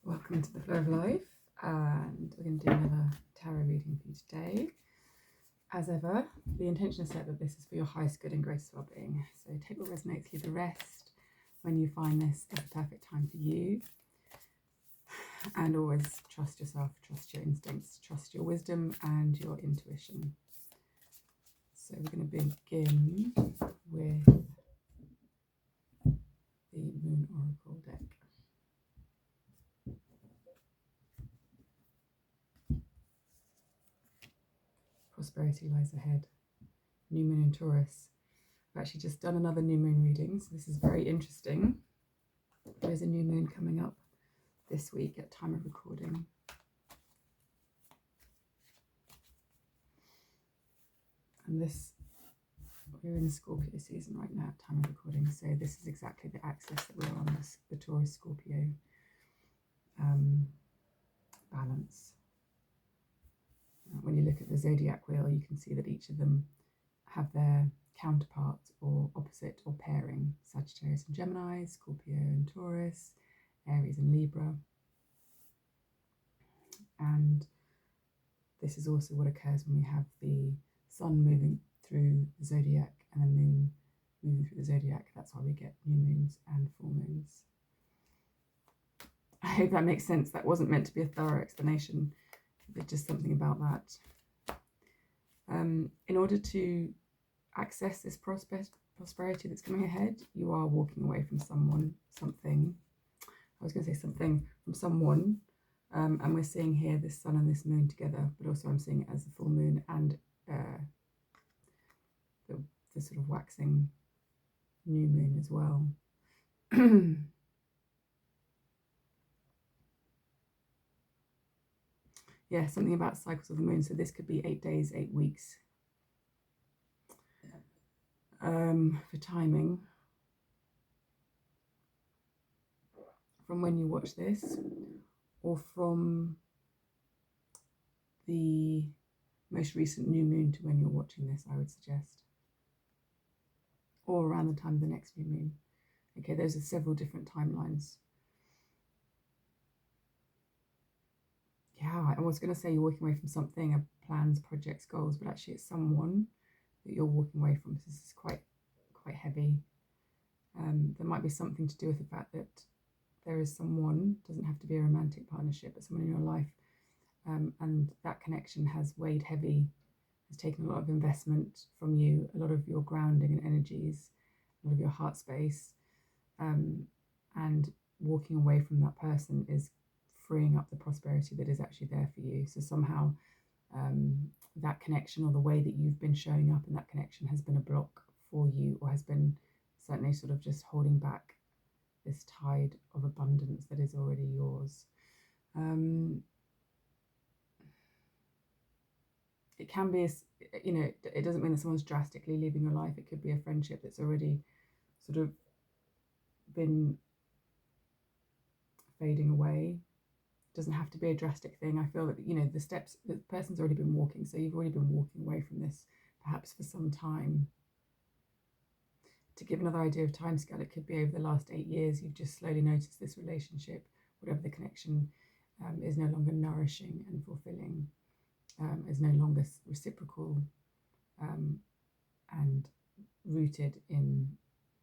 Welcome to the Flow of Life, and we're going to do another tarot reading for you today. As ever, the intention is set that this is for your highest good and greatest well-being. So take what resonates, leave the rest. When you find this is the perfect time for you. And always trust yourself, trust your instincts, trust your wisdom and your intuition. So we're going to begin with the Moon Oracle deck. Prosperity lies ahead. New moon in Taurus. I've actually just done another new moon reading, so this is very interesting. There is a new moon coming up this week at time of recording. And we're in Scorpio season right now at time of recording, so this is exactly the axis that we're on, the Taurus Scorpio balance. When you look at the zodiac wheel, you can see that each of them have their counterpart or opposite or pairing: Sagittarius and Gemini, Scorpio and Taurus, Aries and Libra. And this is also what occurs when we have the sun moving through the zodiac and the moon moving through the zodiac. That's why we get new moons and full moons. I hope that makes sense. That wasn't meant to be a thorough explanation, but just something about that. In order to access this prosperity that's coming ahead, you are walking away from something. I was going to say something from someone. And we're seeing here this sun and this moon together, but also I'm seeing it as the full moon and the sort of waxing new moon as well. Yeah, something about cycles of the moon. So this could be 8 days, 8 weeks. For timing, from when you watch this, or from the most recent new moon to when you're watching this, I would suggest, or around the time of the next new moon. Okay, those are several different timelines. Yeah, I was going to say you're walking away from something, plans, projects, goals, but actually it's someone that you're walking away from. This is quite heavy. There might be something to do with the fact that there is someone, doesn't have to be a romantic partnership, but someone in your life, and that connection has weighed heavy, has taken a lot of investment from you, a lot of your grounding and energies, a lot of your heart space, and walking away from that person is freeing up the prosperity that is actually there for you. So somehow that connection, or the way that you've been showing up in that connection, has been a block for you, or has been certainly sort of just holding back this tide of abundance that is already yours. It can be, it doesn't mean that someone's drastically leaving your life. It could be a friendship that's already sort of been fading away. It doesn't have to be a drastic thing. I feel that, the steps, the person's already been walking, so you've already been walking away from this perhaps for some time. To give another idea of timescale, it could be over the last 8 years. You've just slowly noticed this relationship, whatever the connection, is no longer nourishing and fulfilling, is no longer reciprocal, and rooted in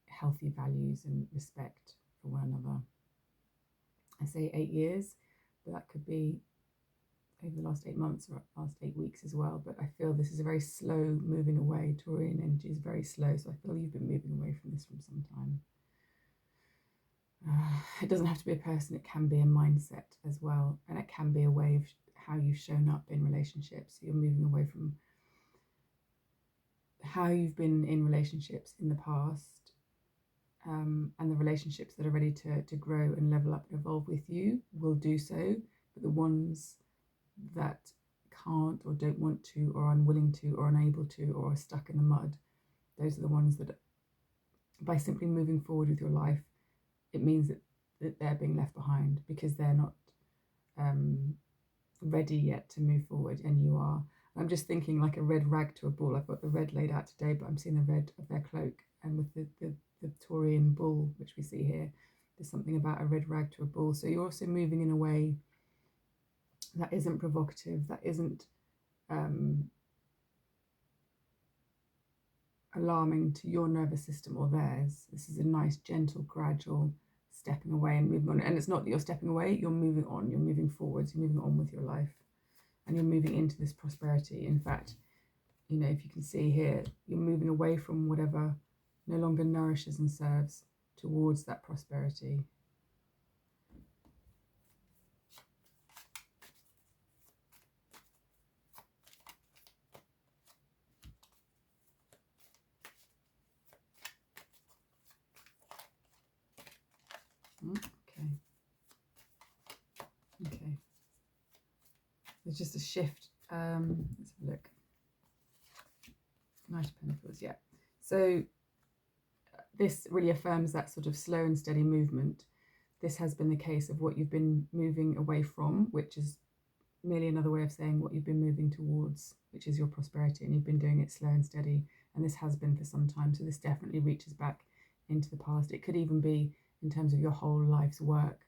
healthy values and respect for one another. I say 8 years, but that could be over the last 8 months or last 8 weeks as well. But I feel this is a very slow moving away. Taurian energy is very slow, so I feel you've been moving away from this from some time. It doesn't have to be a person, it can be a mindset as well, and it can be a way of how you've shown up in relationships. So you're moving away from how you've been in relationships in the past, and the relationships that are ready to grow and level up and evolve with you will do so, but the ones that can't or don't want to or unwilling to or unable to or are stuck in the mud, those are the ones that, by simply moving forward with your life, it means that they're being left behind because they're not ready yet to move forward, and you are. I'm just thinking like a red rag to a bull. I've got the red laid out today, but I'm seeing the red of their cloak, and with the Taurian bull, which we see here, There's something about a red rag to a bull. So you're also moving in a way that isn't provocative, that isn't alarming to your nervous system or theirs. This is a nice, gentle, gradual stepping away and moving on. And it's not that you're stepping away, you're moving on, you're moving forwards, you're moving on with your life, and you're moving into this prosperity. In fact, you know, if you can see here, you're moving away from whatever no longer nourishes and serves towards that prosperity. Okay. There's just a shift. Let's have a look. Knight of Pentacles, yeah. So this really affirms that sort of slow and steady movement. This has been the case of what you've been moving away from, which is merely another way of saying what you've been moving towards, which is your prosperity, and you've been doing it slow and steady, and this has been for some time. So this definitely reaches back into the past. It could even be in terms of your whole life's work,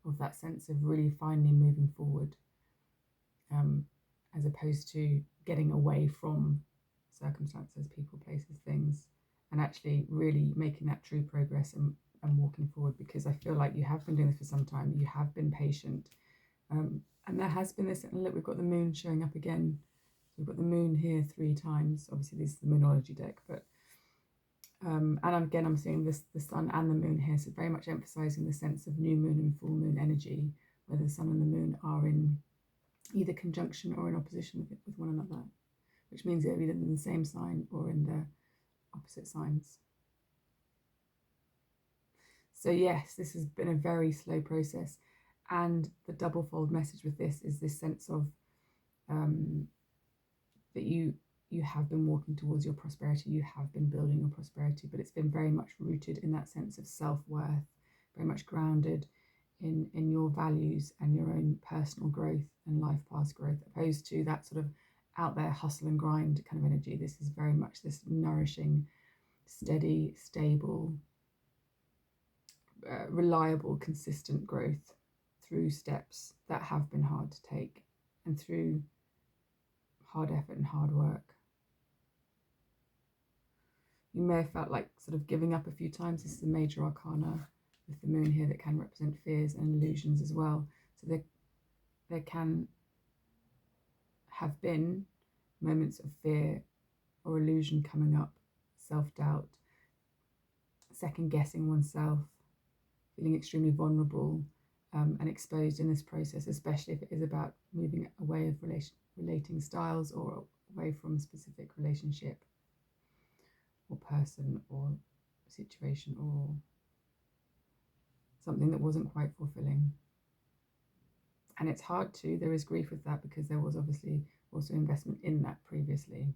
of that sense of really finally moving forward, as opposed to getting away from circumstances, people, places, things, and actually really making that true progress and walking forward, because I feel like you have been doing this for some time. You have been patient, and there has been this, and look, we've got the moon showing up again. So we've got the moon here 3 times. Obviously this is the Moonology deck, but and again I'm seeing this, the sun and the moon here, so very much emphasizing the sense of new moon and full moon energy, where the sun and the moon are in either conjunction or in opposition with one another, which means they're either in the same sign or in the opposite signs. So yes, this has been a very slow process, and the double fold message with this is this sense of that you have been walking towards your prosperity, you have been building your prosperity, but it's been very much rooted in that sense of self-worth, very much grounded in your values and your own personal growth and life path growth, opposed to that sort of out there hustle and grind kind of energy. This is very much this nourishing, steady, stable, reliable, consistent growth through steps that have been hard to take, and through hard effort and hard work. You may have felt like sort of giving up a few times. This is a major arcana with the moon here that can represent fears and illusions as well. So there can have been moments of fear or illusion coming up, self-doubt, second guessing oneself, feeling extremely vulnerable and exposed in this process, especially if it is about moving away of relating styles or away from a specific relationship or person or situation or something that wasn't quite fulfilling. And it's hard to, there is grief with that, because there was obviously also investment in that previously.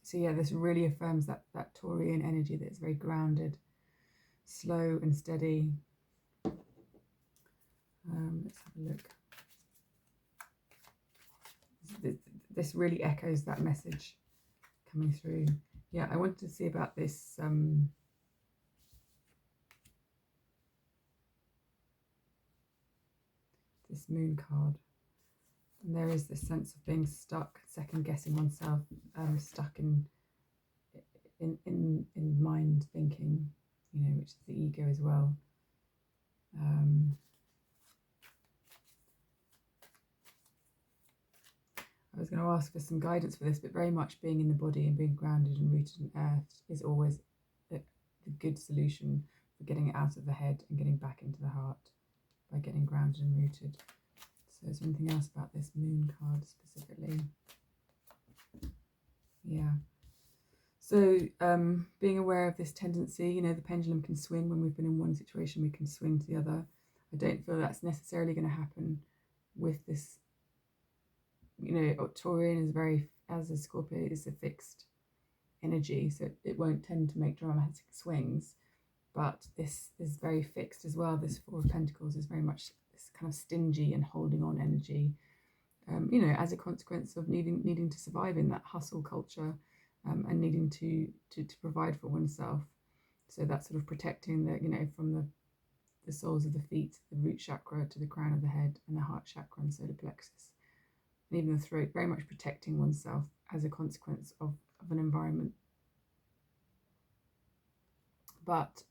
So yeah, this really affirms that Taurian energy that's very grounded, slow and steady. Let's have a look. This really echoes that message coming through. Yeah, I wanted to see about this this moon card. And there is this sense of being stuck, second guessing oneself, stuck in mind thinking, you know, which is the ego as well. I was going to ask for some guidance for this, but very much being in the body and being grounded and rooted in earth is always the good solution for getting it out of the head and getting back into the heart, by getting grounded and rooted. So is there anything else about this moon card specifically? Yeah. So being aware of this tendency, you know, the pendulum can swing. When we've been in one situation, we can swing to the other. I don't feel that's necessarily going to happen with this. You know, Taurian is very, as a Scorpio, is a fixed energy, so it won't tend to make dramatic swings. But this is very fixed as well. This Four of Pentacles is very much this kind of stingy and holding on energy, you know, as a consequence of needing to survive in that hustle culture, and needing to provide for oneself. So that's sort of protecting the, from the soles of the feet, the root chakra to the crown of the head, and the heart chakra and solar plexus, and even the throat, very much protecting oneself as a consequence of an environment. But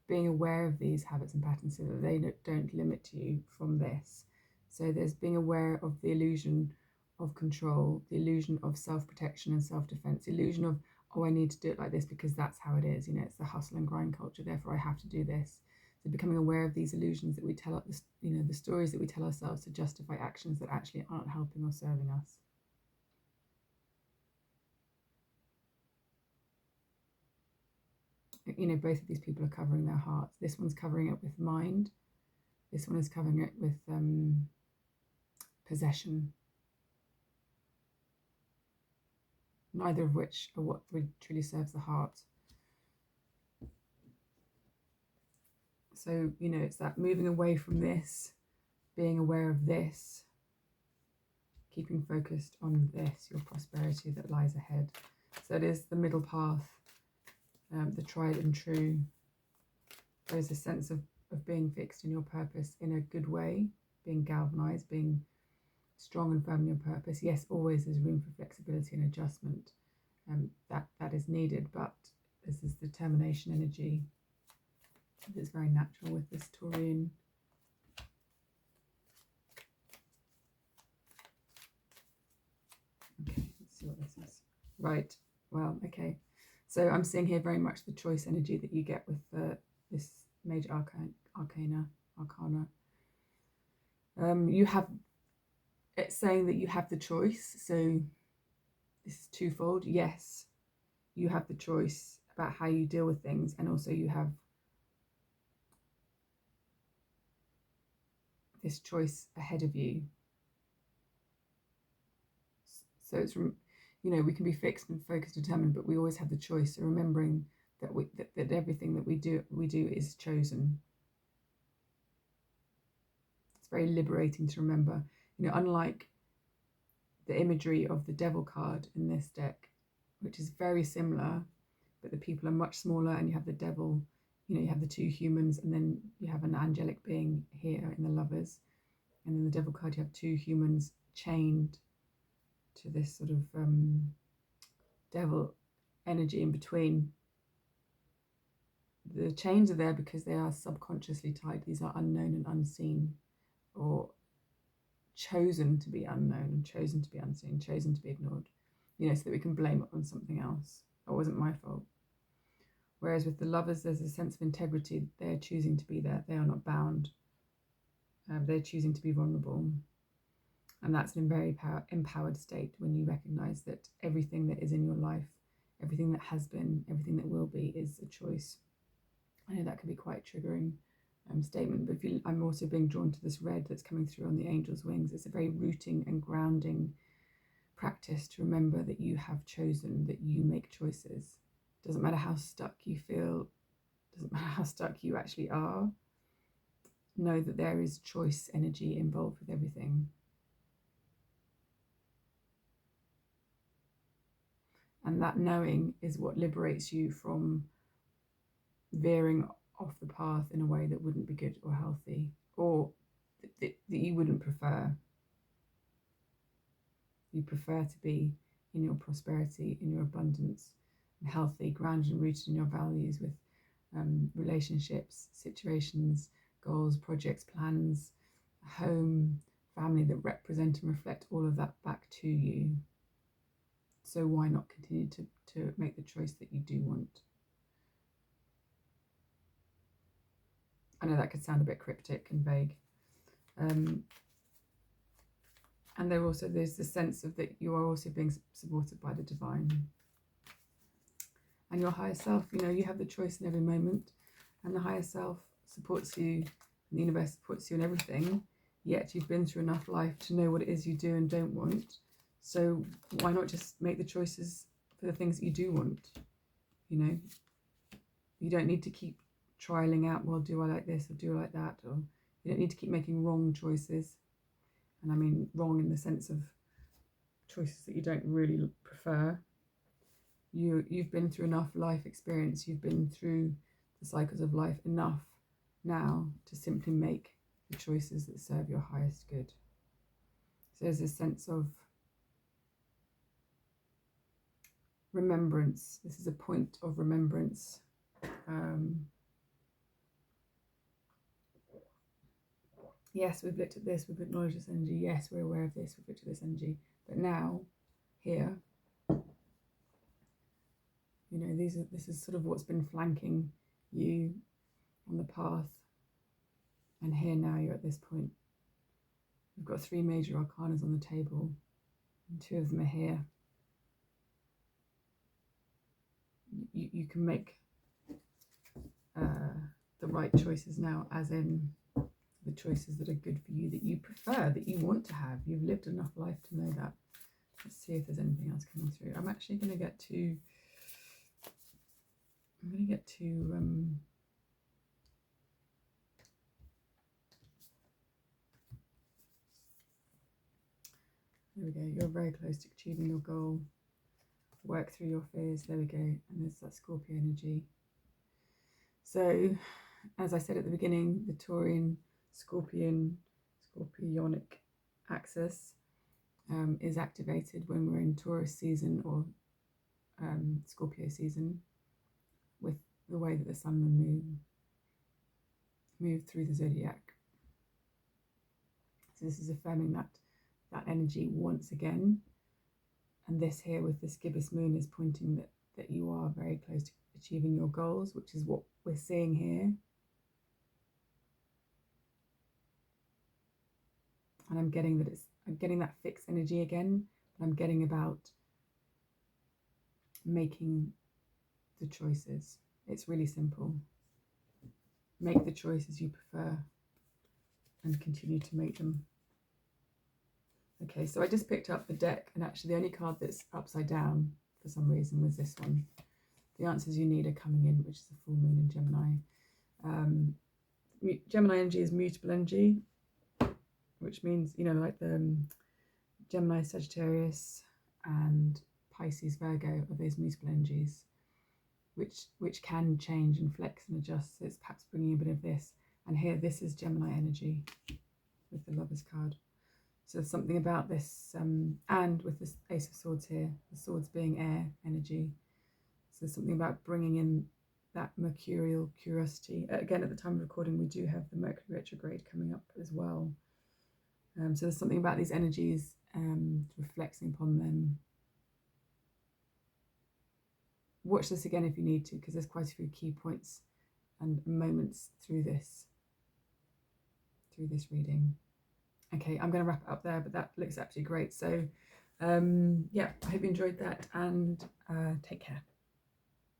being aware of these habits and patterns so that they don't limit you from this. So there's being aware of the illusion of control, the illusion of self-protection and self-defense, the illusion of, oh, I need to do it like this because that's how it is. It's the hustle and grind culture, therefore I have to do this. So becoming aware of these illusions that we tell, the stories that we tell ourselves to justify actions that actually aren't helping or serving us. Both of these people are covering their hearts. This one's covering it with mind. This one is covering it with possession. Neither of which are what truly serves the heart. So, it's that moving away from this, being aware of this, keeping focused on this, your prosperity that lies ahead. So it is the middle path, the tried and true. There's a sense of being fixed in your purpose in a good way, being galvanized, being strong and firm in your purpose. Yes, always there's room for flexibility and adjustment. That is needed, but this is determination energy that's very natural with this Taurian. Okay, let's see what this is. Right, well, okay. So I'm seeing here very much the choice energy that you get with this major arcana. You have, it's saying that you have the choice. So this is twofold. Yes, you have the choice about how you deal with things, and also you have this choice ahead of you. So it's, we can be fixed and focused, determined, but we always have the choice. So remembering that that everything that we do is chosen. It's very liberating to remember. Unlike the imagery of the devil card in this deck, which is very similar, but the people are much smaller, and you have the devil, you have the two humans, and then you have an angelic being here in the lovers, and then the devil card, you have two humans chained to this sort of devil energy in between. The chains are there because they are subconsciously tied. These are unknown and unseen, or chosen to be unknown, chosen to be unseen, chosen to be ignored, so that we can blame it on something else. It wasn't my fault. Whereas with the lovers, there's a sense of integrity. They're choosing to be there. They are not bound. They're choosing to be vulnerable. And that's in a very empowered state when you recognize that everything that is in your life, everything that has been, everything that will be, is a choice. I know that can be quite a triggering statement, but I'm also being drawn to this red that's coming through on the angel's wings. It's a very rooting and grounding practice to remember that you have chosen, that you make choices. Doesn't matter how stuck you feel, doesn't matter how stuck you actually are. Know that there is choice energy involved with everything. And that knowing is what liberates you from veering off the path in a way that wouldn't be good or healthy, or that you wouldn't prefer. You prefer to be in your prosperity, in your abundance, and healthy, grounded and rooted in your values, with relationships, situations, goals, projects, plans, home, family that represent and reflect all of that back to you. So why not continue to make the choice that you do want? I know that could sound a bit cryptic and vague. And there's the sense of that you are also being supported by the divine and your higher self. You have the choice in every moment, and the higher self supports you, and the universe supports you in everything. Yet you've been through enough life to know what it is you do and don't want. So why not just make the choices for the things that you do want? You don't need to keep trialing out, well, do I like this or do I like that? Or you don't need to keep making wrong choices. And I mean wrong in the sense of choices that you don't really prefer. You've been through enough life experience, you've been through the cycles of life enough now to simply make the choices that serve your highest good. So there's this sense of remembrance. This is a point of remembrance. Yes, we've looked at this, we've acknowledged this energy. Yes, we're aware of this, we've looked at this energy. But now, here, you know, this is sort of what's been flanking you on the path. And here now you're at this point. We've got 3 major arcanas on the table, and 2 of them are here. You can make the right choices now, as in the choices that are good for you, that you prefer, that you want to have. You've lived enough life to know that. Let's see if there's anything else coming through. I'm actually going to get to there we go. You're very close to achieving your goal. Work through your fears. There we go. And there's that Scorpio energy. So, as I said at the beginning, the Taurian Scorpionic axis is activated when we're in Taurus season or Scorpio season, with the way that the sun and the moon move through the zodiac. So this is affirming that energy once again. And this here with this gibbous moon is pointing that you are very close to achieving your goals, which is what we're seeing here. And I'm getting that fixed energy again, but I'm getting about making the choices. It's really simple. Make the choices you prefer and continue to make them. Okay, so I just picked up the deck, and actually the only card that's upside down for some reason was this one. The answers you need are coming in, which is the full moon in Gemini. Gemini energy is mutable energy, which means, you know, like the Gemini, Sagittarius, and Pisces, Virgo are those mutable energies, which can change and flex and adjust. So it's perhaps bringing a bit of this. And here, this is Gemini energy with the Lovers card. So there's something about this, and with this Ace of Swords here, the swords being air energy. So there's something about bringing in that mercurial curiosity. Again, at the time of recording, we do have the Mercury retrograde coming up as well. So there's something about these energies, reflecting upon them. Watch this again if you need to, because there's quite a few key points and moments through this reading. Okay, I'm going to wrap it up there, but that looks absolutely great. So, yeah, I hope you enjoyed that, and take care.